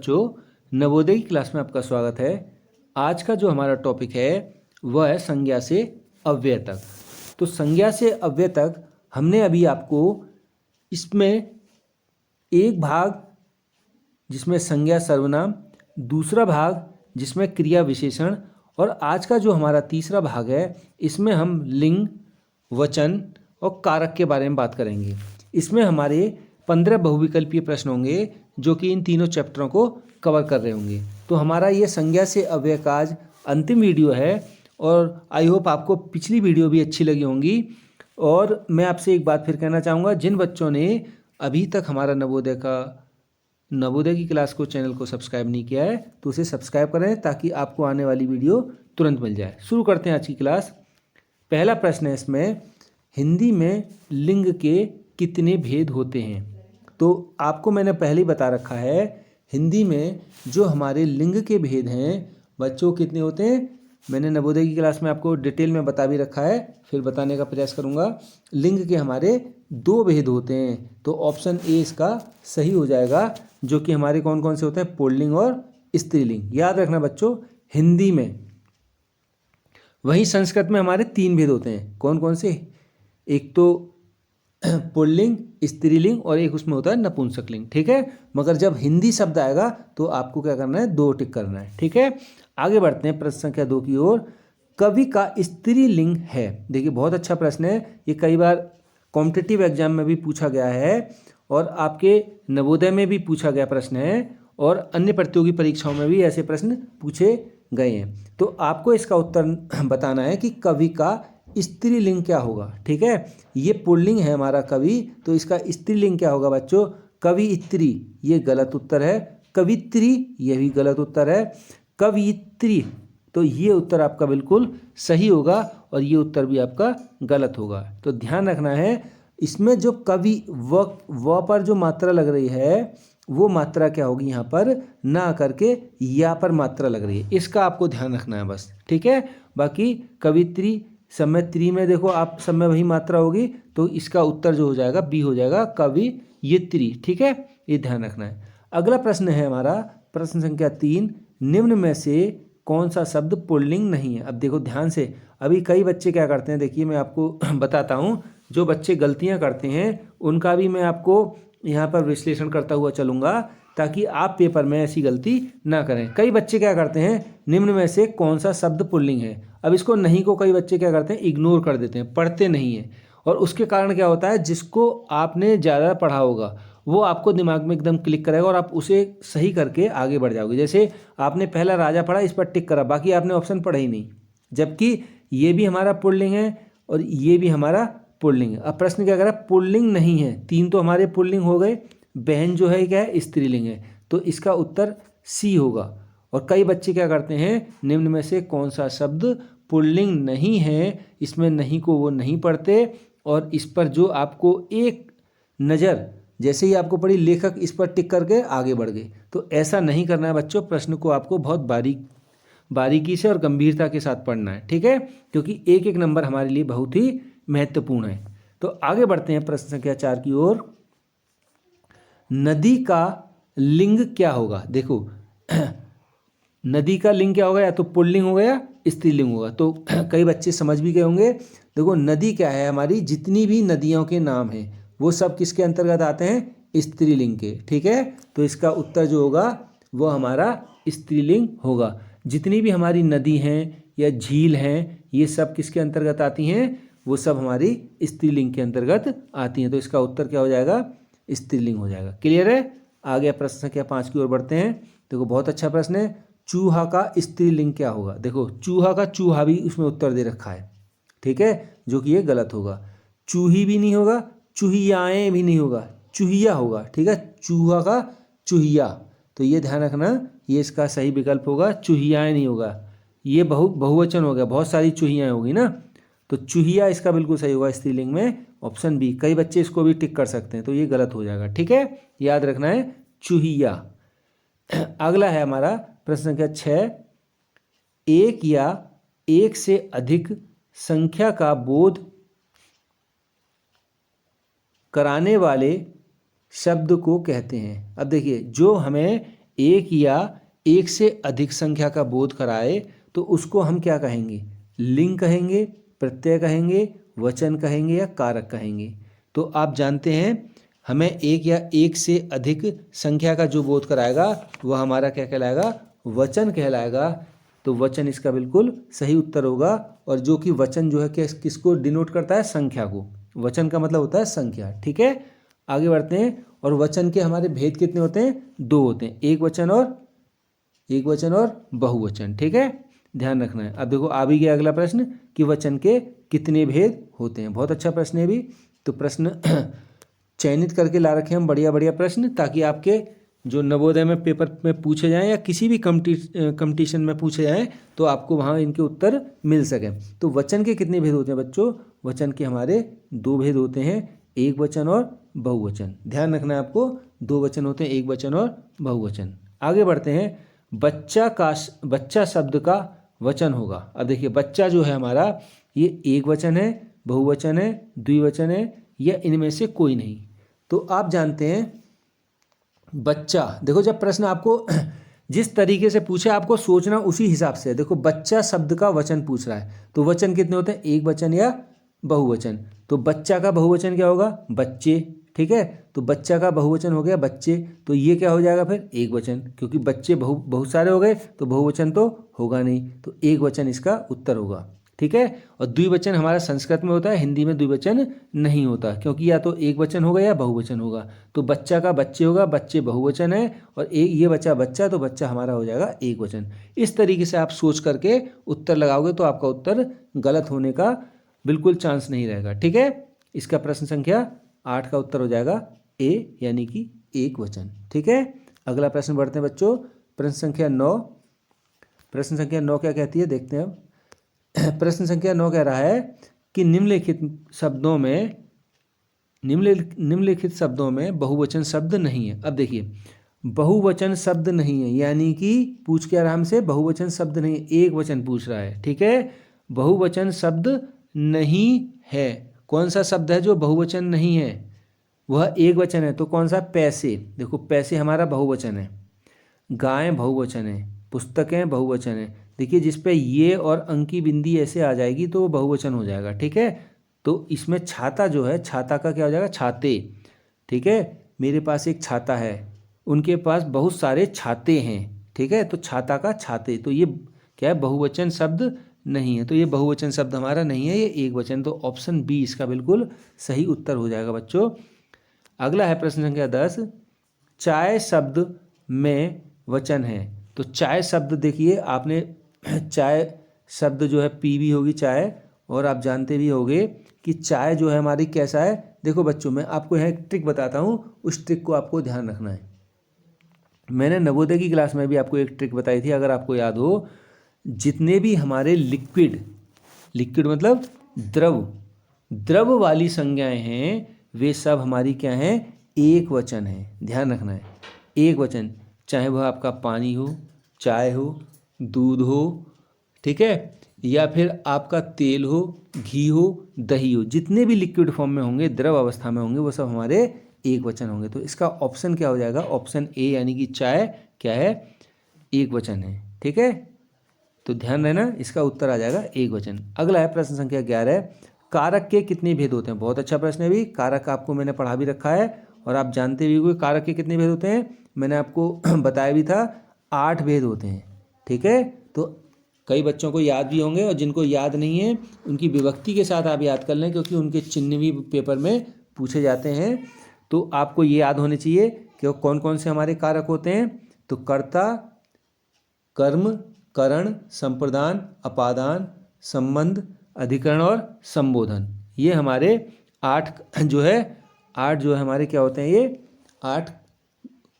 बच्चों, नवोदय की क्लास में आपका स्वागत है। आज का जो हमारा टॉपिक है वह है संज्ञा से अव्यय तक। तो संज्ञा से अव्यय तक हमने अभी आपको इसमें एक भाग जिसमें संज्ञा सर्वनाम, दूसरा भाग जिसमें क्रिया विशेषण और आज का जो हमारा तीसरा भाग है इसमें हम लिंग, वचन और कारक के बारे में बात करेंगे। इसमें हमारे 15 बहुविकल्पीय प्रश्न होंगे जो कि इन तीनों चैप्टरों को कवर कर रहे होंगे। तो हमारा ये संज्ञा से अव्यय का आज अंतिम वीडियो है और आई होप आपको पिछली वीडियो भी अच्छी लगी होंगी। और मैं आपसे एक बात फिर कहना चाहूँगा, जिन बच्चों ने अभी तक हमारा नवोदय की क्लास को चैनल को सब्सक्राइब नहीं किया है तो उसे सब्सक्राइब करें ताकि आपको आने वाली वीडियो तुरंत मिल जाए। शुरू करते हैं आज की क्लास। पहला प्रश्न है इसमें, हिंदी में लिंग के कितने भेद होते हैं? तो आपको मैंने पहले ही बता रखा है, हिंदी में जो हमारे लिंग के भेद हैं बच्चों कितने होते हैं। मैंने नवोदय की क्लास में आपको डिटेल में बता भी रखा है, फिर बताने का प्रयास करूंगा। लिंग के हमारे 2 भेद होते हैं, तो ऑप्शन ए इसका सही हो जाएगा, जो कि हमारे कौन कौन से होते हैं, पुल्लिंग और स्त्रीलिंग। याद रखना बच्चों, हिंदी में। वहीं संस्कृत में हमारे 3 भेद होते हैं। कौन कौन से? एक तो पुल्लिंग, स्त्रीलिंग और एक उसमें होता है नपुंसकलिंग। ठीक है, मगर जब हिंदी शब्द आएगा तो आपको क्या करना है, 2 टिक करना है। ठीक है, आगे बढ़ते हैं प्रश्न संख्या 2 की ओर। कवि का स्त्रीलिंग है। देखिए बहुत अच्छा प्रश्न है, ये कई बार कॉम्पिटिटिव एग्जाम में भी पूछा गया है और आपके नवोदय में भी पूछा गया प्रश्न है और अन्य प्रतियोगी परीक्षाओं में भी ऐसे प्रश्न पूछे गए हैं। तो आपको इसका उत्तर बताना है कि कवि का स्त्रीलिंग क्या होगा। ठीक है, ये पुल्लिंग है हमारा कवि, तो इसका स्त्रीलिंग क्या होगा बच्चों? कवियत्री, ये गलत उत्तर है। कवित्री, ये भी गलत उत्तर है। कवियत्री, तो ये उत्तर आपका बिल्कुल सही होगा और ये उत्तर भी आपका गलत होगा। तो ध्यान रखना है, इसमें जो कवि व पर जो मात्रा लग रही है वो मात्रा क्या होगी, यहाँ पर ना करके या पर मात्रा लग रही है, इसका आपको ध्यान रखना है बस। ठीक है, बाकी कवित्री सब में त्री में देखो आप सब में वही मात्रा होगी, तो इसका उत्तर जो हो जाएगा बी हो जाएगा, कवियत्री। ठीक है, ये ध्यान रखना है। अगला प्रश्न है हमारा प्रश्न संख्या 3, निम्न में से कौन सा शब्द पुल्लिंग नहीं है? अब देखो ध्यान से, अभी कई बच्चे क्या करते हैं, देखिए मैं आपको बताता हूँ, जो बच्चे गलतियाँ करते हैं उनका भी मैं आपको यहाँ पर विश्लेषण करता हुआ चलूँगा ताकि आप पेपर में ऐसी गलती ना करें। कई बच्चे क्या करते हैं, निम्न में से कौन सा शब्द पुल्लिंग है, अब इसको नहीं को कई बच्चे क्या करते हैं, इग्नोर कर देते हैं, पढ़ते नहीं हैं। और उसके कारण क्या होता है, जिसको आपने ज़्यादा पढ़ा होगा वो आपको दिमाग में एकदम क्लिक करेगा और आप उसे सही करके आगे बढ़ जाओगे। जैसे आपने पहला राजा पढ़ा, इस पर टिक करा, बाकी आपने ऑप्शन पढ़ा ही नहीं, जबकि ये भी हमारा पुल्लिंग है और ये भी हमारा पुल्लिंग है। अब प्रश्न क्या करा, पुल्लिंग नहीं है, 3 तो हमारे पुल्लिंग हो गए, बहन जो है क्या है, स्त्रीलिंग है, तो इसका उत्तर सी होगा। और कई बच्चे क्या करते हैं, निम्न में से कौन सा शब्द पुल्लिंग नहीं है, इसमें नहीं को वो नहीं पढ़ते और इस पर जो आपको एक नज़र जैसे ही आपको पड़ी, लेखक इस पर टिक करके आगे बढ़ गए। तो ऐसा नहीं करना है बच्चों, प्रश्न को आपको बहुत बारीकी से और गंभीरता के साथ पढ़ना है। ठीक है, क्योंकि एक एक नंबर हमारे लिए बहुत ही महत्वपूर्ण है। तो आगे बढ़ते हैं प्रश्न संख्या 4 की ओर। नदी का लिंग क्या होगा? देखो नदी का लिंग क्या होगा, या तो पुल्लिंग होगा या स्त्रीलिंग होगा। तो कई बच्चे समझ भी गए होंगे। देखो नदी क्या है, हमारी जितनी भी नदियों के नाम हैं वो सब किसके अंतर्गत आते हैं, स्त्रीलिंग के। ठीक है, तो इसका उत्तर जो होगा वो हमारा स्त्रीलिंग होगा। जितनी भी हमारी नदी हैं या झील हैं ये सब किसके अंतर्गत आती हैं, वो सब हमारी स्त्रीलिंग के अंतर्गत आती हैं। तो इसका उत्तर क्या हो जाएगा, स्त्रीलिंग हो जाएगा। क्लियर है? आगे प्रश्न संख्या 5 की ओर बढ़ते हैं। देखो बहुत अच्छा प्रश्न है, चूहा का स्त्रीलिंग क्या होगा? देखो चूहा का चूहा भी उसमें उत्तर दे रखा है। ठीक है, जो कि ये गलत होगा। चूही भी नहीं होगा, चूहियाएँ भी नहीं होगा, चूहिया होगा। ठीक है, चूहा का चूहिया, तो ये ध्यान रखना, ये इसका सही विकल्प होगा, चूहियाएँ नहीं होगा। ये बहुवचन हो गया, बहुत सारी चूहियाएँ होगी ना, तो चूहिया इसका बिल्कुल सही होगा स्त्रीलिंग में, ऑप्शन बी। कई बच्चे इसको भी टिक कर सकते हैं, तो ये गलत हो जाएगा। ठीक है, याद रखना है चूहिया। अगला है हमारा प्रश्न संख्या 6, एक या एक से अधिक संख्या का बोध कराने वाले शब्द को कहते हैं। अब देखिए, जो हमें एक या एक से अधिक संख्या का बोध कराए तो उसको हम क्या कहेंगे? लिंग कहेंगे, प्रत्यय कहेंगे, वचन कहेंगे या कारक कहेंगे। तो आप जानते हैं हमें एक या एक से अधिक संख्या का जो बोध कराएगा वह हमारा क्या कहलाएगा? वचन कहलाएगा। तो वचन इसका बिल्कुल सही उत्तर होगा। और जो कि वचन जो है किसको डिनोट करता है? संख्या को। वचन का मतलब होता है संख्या। ठीक है, आगे बढ़ते हैं। और वचन के हमारे भेद कितने होते हैं? 2 होते हैं, एक वचन और बहुवचन। ठीक है, ध्यान रखना है। अब देखो आ भी गया अगला प्रश्न कि वचन के कितने भेद होते हैं। बहुत अच्छा प्रश्न है भी। तो प्रश्न चयनित करके ला रखे हम बढ़िया बढ़िया प्रश्न, ताकि आपके जो नवोदय में पेपर में पूछे जाएं या किसी भी कंपटीशन में पूछे जाएं तो आपको वहाँ इनके उत्तर मिल सकें। तो वचन के कितने भेद होते हैं बच्चों? वचन के हमारे 2 भेद होते हैं, एक वचन और बहुवचन। ध्यान रखना है आपको, 2 वचन होते हैं, एक वचन और बहुवचन। आगे बढ़ते हैं। बच्चा शब्द का वचन होगा। अब देखिए बच्चा जो है हमारा ये एक वचन है, बहुवचन है, द्विवचन है या इनमें से कोई नहीं। तो आप जानते हैं बच्चा, देखो जब प्रश्न आपको जिस तरीके से पूछे आपको सोचना उसी हिसाब से। देखो बच्चा शब्द का वचन पूछ रहा है तो वचन कितने होते हैं? एक वचन या बहुवचन। तो बच्चा का बहुवचन क्या होगा? बच्चे। ठीक है, तो बच्चा का बहुवचन हो गया बच्चे। तो ये क्या हो जाएगा फिर? एक वचन, क्योंकि बच्चे बहुत सारे हो गए तो बहुवचन तो होगा नहीं, तो एक वचन इसका उत्तर होगा। ठीक है, और द्विवचन हमारा संस्कृत में होता है, हिंदी में द्विवचन नहीं होता, क्योंकि या तो एक वचन होगा या बहुवचन होगा। तो बच्चा का बच्चे होगा, बच्चे बहुवचन है, और एक ये बच्चा बच्चा, तो बच्चा हमारा हो जाएगा एक वचन। इस तरीके से आप सोच करके उत्तर लगाओगे तो आपका उत्तर गलत होने का बिल्कुल चांस नहीं रहेगा। ठीक है, इसका प्रश्न संख्या 8 का उत्तर हो जाएगा ए, यानी कि एक वचन। ठीक है, अगला प्रश्न बढ़ते हैं बच्चों। प्रश्न संख्या 9। प्रश्न संख्या 9 क्या कहती है देखते हैं अब। प्रश्न संख्या 9 कह रहा है कि निम्नलिखित शब्दों में बहुवचन शब्द नहीं है। अब देखिए बहुवचन शब्द नहीं है, यानी कि पूछ क्या रहा हमसे? बहुवचन शब्द नहीं है, एक वचन पूछ रहा है। ठीक है, बहुवचन शब्द नहीं है। कौन सा शब्द है जो बहुवचन नहीं है? वह एक वचन है। तो कौन सा? पैसे। देखो पैसे हमारा बहुवचन है, गाय बहुवचन है, पुस्तकें बहुवचन है। देखिए जिस पे ये और अंकी बिंदी ऐसे आ जाएगी तो वो बहुवचन हो जाएगा। ठीक है, तो इसमें छाता जो है, छाता का क्या हो जाएगा? छाते। ठीक है, मेरे पास एक छाता है, उनके पास बहुत सारे छाते हैं। ठीक है, तो छाता का छाते, तो ये क्या है? बहुवचन शब्द नहीं है। तो ये बहुवचन शब्द हमारा नहीं है, ये एक वचन। तो ऑप्शन बी इसका बिल्कुल सही उत्तर हो जाएगा बच्चों। अगला है प्रश्न संख्या 10। चाय शब्द में वचन है। तो चाय शब्द देखिए आपने चाय शब्द जो है पी भी होगी चाय, और आप जानते भी होंगे कि चाय जो है हमारी कैसा है। देखो बच्चों मैं आपको यहाँ एक ट्रिक बताता हूँ, उस ट्रिक को आपको ध्यान रखना है। मैंने नवोदय की क्लास में भी आपको एक ट्रिक बताई थी, अगर आपको याद हो। जितने भी हमारे लिक्विड मतलब द्रव वाली संज्ञाएं हैं वे सब हमारी क्या हैं? एक वचन है। ध्यान रखना है, एक वचन। चाहे वह आपका पानी हो, चाय हो, दूध हो, ठीक है, या फिर आपका तेल हो, घी हो, दही हो, जितने भी लिक्विड फॉर्म में होंगे, द्रव अवस्था में होंगे, वो सब हमारे एक वचन होंगे। तो इसका ऑप्शन क्या हो जाएगा? ऑप्शन ए, यानी कि चाय क्या है? एक वचन है। ठीक है, तो ध्यान रहना, इसका उत्तर आ जाएगा एक वचन। अगला है प्रश्न संख्या 11। कारक के कितने भेद होते हैं? बहुत अच्छा प्रश्न है भी। कारक आपको मैंने पढ़ा भी रखा है और आप जानते भी होंगे कारक के कितने भेद होते हैं। मैंने आपको बताया भी था, 8 भेद होते हैं। ठीक है, तो कई बच्चों को याद भी होंगे और जिनको याद नहीं है उनकी विभक्ति के साथ आप याद कर लें, क्योंकि उनके चिन्ह भी पेपर में पूछे जाते हैं। तो आपको ये याद होने चाहिए कि कौन कौन से हमारे कारक होते हैं। तो कर्ता, कर्म, करण, संप्रदान, अपादान, संबंध, अधिकरण और संबोधन, ये हमारे 8 जो है हमारे क्या होते हैं? ये 8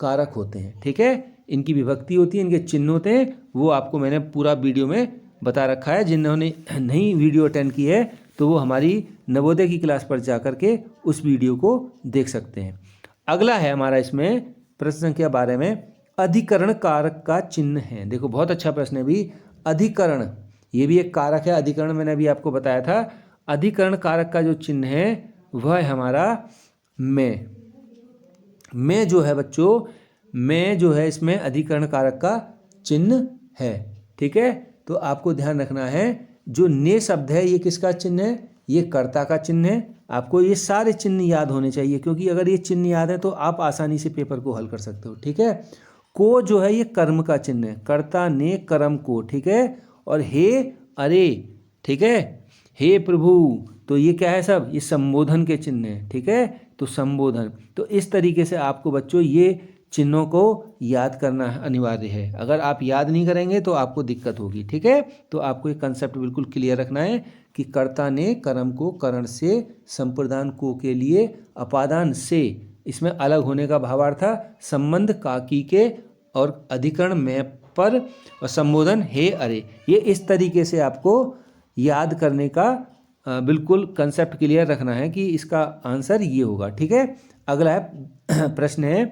कारक होते हैं। ठीक है, इनकी विभक्ति होती है, इनके चिन्ह होते हैं, वो आपको मैंने पूरा वीडियो में बता रखा है। जिन्होंने नई वीडियो अटेंड की है तो वो हमारी नवोदय की क्लास पर जा कर के उस वीडियो को देख सकते हैं। अगला है हमारा इसमें प्रश्न संख्या 12 में, अधिकरण कारक का चिन्ह है। देखो बहुत अच्छा प्रश्न है भी। अधिकरण ये भी एक कारक है, अधिकरण मैंने अभी आपको बताया था। अधिकरण कारक का जो चिन्ह है वह है हमारा में जो है बच्चों, में जो है इसमें अधिकरण कारक का चिन्ह है। ठीक है, तो आपको ध्यान रखना है जो ने शब्द है ये किसका चिन्ह है, ये कर्ता का चिन्ह है। आपको ये सारे चिन्ह याद होने चाहिए, क्योंकि अगर ये चिन्ह याद है तो आप आसानी से पेपर को हल कर सकते हो। ठीक है, को जो है ये कर्म का चिन्ह है, कर्ता ने कर्म को। ठीक है, और हे अरे, ठीक है, हे प्रभु, तो ये क्या है सब, ये संबोधन के चिन्ह है। ठीक है, तो संबोधन, तो इस तरीके से आपको बच्चों ये चिन्हों को याद करना अनिवार्य है। अगर आप याद नहीं करेंगे तो आपको दिक्कत होगी। ठीक है, तो आपको ये कंसेप्ट बिल्कुल क्लियर रखना है कि कर्ता ने कर्म को करण से, संप्रदान को के लिए, अपादान से, इसमें अलग होने का भावार्थ था, संबंध काकी के, और अधिकरण में पर, और संबोधन हे अरे। ये इस तरीके से आपको याद करने का बिल्कुल कंसेप्ट क्लियर रखना है कि इसका आंसर ये होगा। ठीक है, अगला है प्रश्न है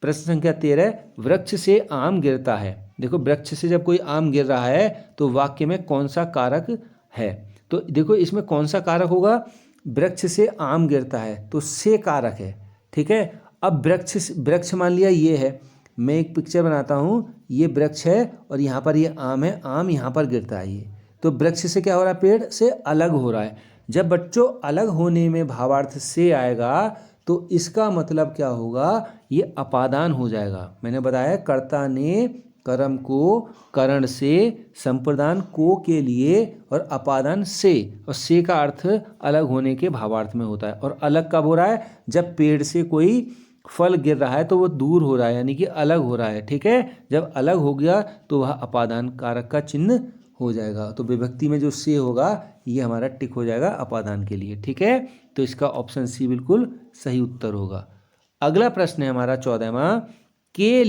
प्रश्न संख्या 13, वृक्ष से आम गिरता है। देखो, वृक्ष से जब कोई आम गिर रहा है तो वाक्य में कौन सा कारक है। तो देखो इसमें कौन सा कारक होगा, वृक्ष से आम गिरता है तो से कारक है। ठीक है, अब वृक्ष मान लिया ये है, मैं एक पिक्चर बनाता हूँ, ये वृक्ष है और यहाँ पर ये आम है, आम यहाँ पर गिरता है, ये तो वृक्ष से क्या हो रहा है, पेड़ से अलग हो रहा है। जब बच्चों अलग होने में भावार्थ से आएगा तो इसका मतलब क्या होगा, ये अपादान हो जाएगा। मैंने बताया कर्ता ने कर्म को करण से, संप्रदान को के लिए, और अपादान से, और से का अर्थ अलग होने के भावार्थ में होता है। और अलग कब हो रहा है, जब पेड़ से कोई फल गिर रहा है तो वो दूर हो रहा है, यानी कि अलग हो रहा है। ठीक है, जब अलग हो गया तो वह अपादान कारक का चिन्ह हो जाएगा। तो विभक्ति में जो से होगा ये हमारा टिक हो जाएगा अपादान के लिए। ठीक है, तो इसका ऑप्शन सी बिल्कुल सही उत्तर होगा। अगला प्रश्न है हमारा 14वां, के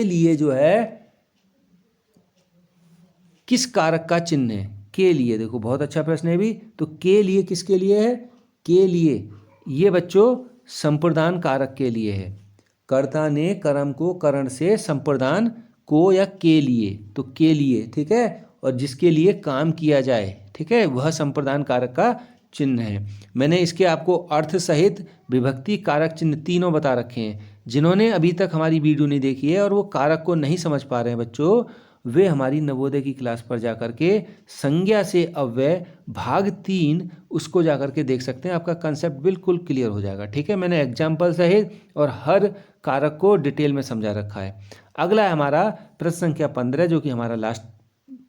लिए जो है किस कारक का चिन्ह है। के लिए, देखो बहुत अच्छा प्रश्न है भी। तो के लिए किसके लिए है, के लिए ये बच्चों संप्रदान कारक के लिए है। कर्ता ने कर्म को करण से, संप्रदान को या के लिए, तो के लिए। ठीक है, और जिसके लिए काम किया जाए, ठीक है, वह संप्रदान कारक का चिन्ह है। मैंने इसके आपको अर्थ सहित विभक्ति कारक चिन्ह तीनों बता रखे हैं। जिन्होंने अभी तक हमारी वीडियो नहीं देखी है और वो कारक को नहीं समझ पा रहे हैं बच्चों, वे हमारी नवोदय की क्लास पर जाकर के संज्ञा से अव्यय भाग 3 उसको जाकर के देख सकते हैं। आपका कंसेप्ट बिल्कुल क्लियर हो जाएगा। ठीक है, मैंने एग्जाम्पल सहित और हर कारक को डिटेल में समझा रखा है। अगला है हमारा प्रश्न संख्या 15, जो कि हमारा लास्ट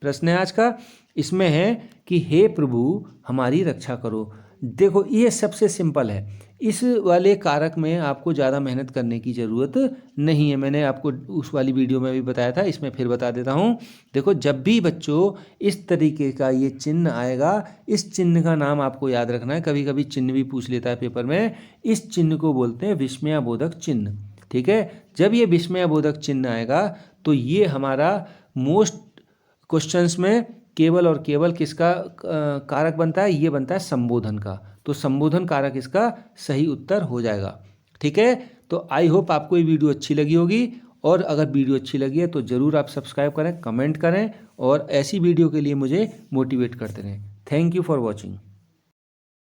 प्रश्न है आज का। इसमें है कि हे प्रभु हमारी रक्षा करो। देखो ये सबसे सिंपल है, इस वाले कारक में आपको ज़्यादा मेहनत करने की ज़रूरत नहीं है। मैंने आपको उस वाली वीडियो में भी बताया था, इसमें फिर बता देता हूँ। देखो जब भी बच्चों इस तरीके का ये चिन्ह आएगा, इस चिन्ह का नाम आपको याद रखना है। कभी कभी चिन्ह भी पूछ लेता है पेपर में। इस चिन्ह को बोलते हैं विस्मयाबोधक चिन्ह। ठीक है, जब ये विस्मयाबोधक चिन्ह आएगा तो ये हमारा मोस्ट क्वेश्चंस में केवल और केवल किसका कारक बनता है, ये बनता है संबोधन का। तो संबोधन कारक इसका सही उत्तर हो जाएगा। ठीक है, तो आई होप आपको ये वीडियो अच्छी लगी होगी, और अगर वीडियो अच्छी लगी है तो ज़रूर आप सब्सक्राइब करें, कमेंट करें, और ऐसी वीडियो के लिए मुझे मोटिवेट करते रहें। Thank you for watching.